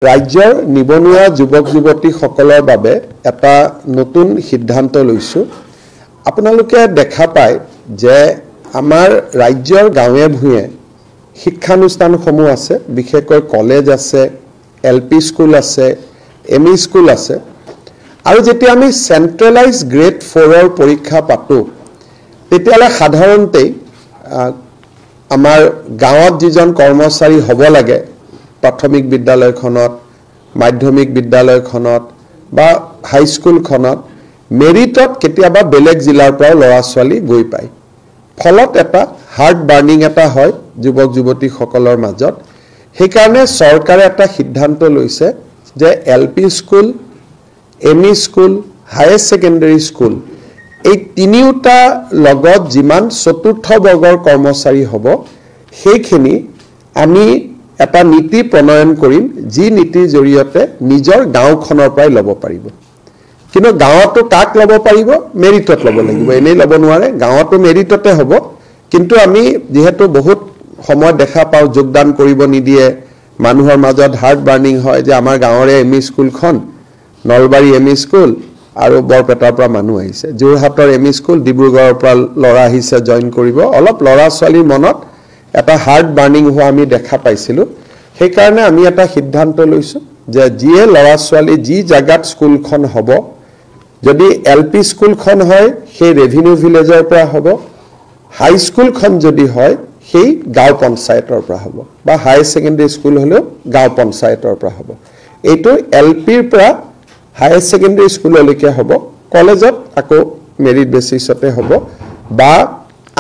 ৰাজ্যৰ নিবনুৱা যুৱক যুৱতীসকলৰ বাবে এটা নতুন সিদ্ধান্ত লৈছো। আপোনালোকে দেখা পায় যে আমাৰ ৰাজ্যৰ গাঁৱে ভূঞে শিক্ষানুষ্ঠানসমূহ আছে, বিশেষকৈ কলেজ আছে, এলপি স্কুল আছে, এমই স্কুল আছে। আৰু যেতিয়া আমি সেন্ট্ৰেলাইজ গ্ৰেড 4ৰ পৰীক্ষা পাতো তেতিয়ালে সাধাৰণতে আমাৰ গাঁৱত যিজন কৰ্মচাৰী হ'ব লাগে প্ৰাথমিক বিদ্যালয়খনত, মাধ্যমিক বিদ্যালয়খনত বা হাইস্কুলখনত মেৰিটত কেতিয়াবা বেলেগ জিলাৰ পৰা ল'ৰা ছোৱালী গৈ পায়। ফলত এটা হাৰ্ট বাৰ্নিং এটা হয় যুৱক যুৱতীসকলৰ মাজত। সেইকাৰণে চৰকাৰে এটা সিদ্ধান্ত লৈছে যে LP school, ME school, higher secondary school এই তিনিওটা লগত যিমান চতুৰ্থ বৰ্গৰ কৰ্মচাৰী হ'ব সেইখিনি আমি এটা নীতি প্ৰণয়ন কৰিম, যি নীতিৰ জৰিয়তে নিজৰ গাঁওখনৰ পৰাই ল'ব পাৰিব। কিন্তু গাঁৱতো কাক ল'ব পাৰিব? মেৰিটত ল'ব লাগিব, এনেই ল'ব নোৱাৰে। গাঁৱতো মেৰিটতে হ'ব। কিন্তু আমি যিহেতু বহুত সময় দেখা পাওঁ যোগদান কৰিব নিদিয়ে, মানুহৰ মাজত হাৰ্ট বাৰ্নিং হয় যে আমাৰ গাঁৱৰে এমই স্কুলখন, নলবাৰী এমই স্কুল আৰু বৰপেটাৰ পৰা মানুহ আহিছে, যোৰহাটৰ এমই স্কুল, ডিব্ৰুগড়ৰ পৰা ল'ৰা আহিছে জইন কৰিব। অলপ ল'ৰা ছোৱালীৰ মনত এটা হাৰ্ট বাৰ্নিং হোৱা আমি দেখা পাইছিলোঁ। সেইকাৰণে আমি এটা সিদ্ধান্ত লৈছোঁ যে যিয়ে ল'ৰা ছোৱালী যি জাগাত স্কুলখন হ'ব, যদি এলপি স্কুলখন হয় সেই ৰেভিনিউ ভিলেজৰ পৰা হ'ব, হাইস্কুলখন যদি হয় সেই গাঁও পঞ্চায়তৰ পৰা হ'ব, বা হায়াৰ ছেকেণ্ডাৰী স্কুল হ'লেও গাঁও পঞ্চায়তৰ পৰা হ'ব। এইটো এলপিৰ পৰা হায়াৰ ছেকেণ্ডাৰী স্কুললৈকে হ'ব। কলেজত আকৌ মেৰিট বেচিছতে হ'ব, বা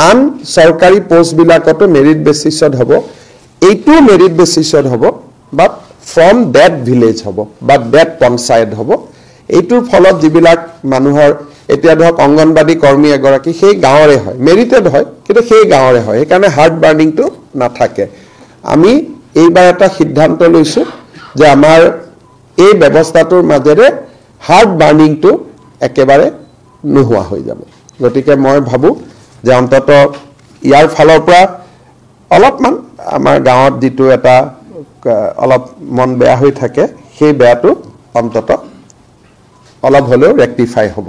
আন চৰকাৰী পোষ্টবিলাকতো মেৰিট বেচিছত হ'ব। এইটো মেৰিট বেচিছত হ'ব, বাট ফ্ৰম ডেট ভিলেজ হ'ব বা ডেট পঞ্চায়ত হ'ব। এইটোৰ ফলত যিবিলাক মানুহৰ এতিয়া ধৰক অংগনবাদী কৰ্মী এগৰাকী সেই গাঁৱৰে হয়, মেৰিটেড হয় কিন্তু সেই গাঁৱৰে হয়, সেইকাৰণে হাৰ্ট বাৰ্নিংটো নাথাকে। আমি এইবাৰ এটা সিদ্ধান্ত লৈছোঁ যে আমাৰ এই ব্যৱস্থাটোৰ মাজেৰে হাৰ্ট বাৰ্নিংটো একেবাৰে নোহোৱা হৈ যাব। গতিকে মই ভাবোঁ যে অন্তত ইয়াৰ ফালৰ পৰা অলপমান আমাৰ গাঁৱত যিটো এটা অলপ মন বেয়া হৈ থাকে সেই বেয়াটো অন্তত অলপ হ'লেও ৰেক্টিফাই হ'ব।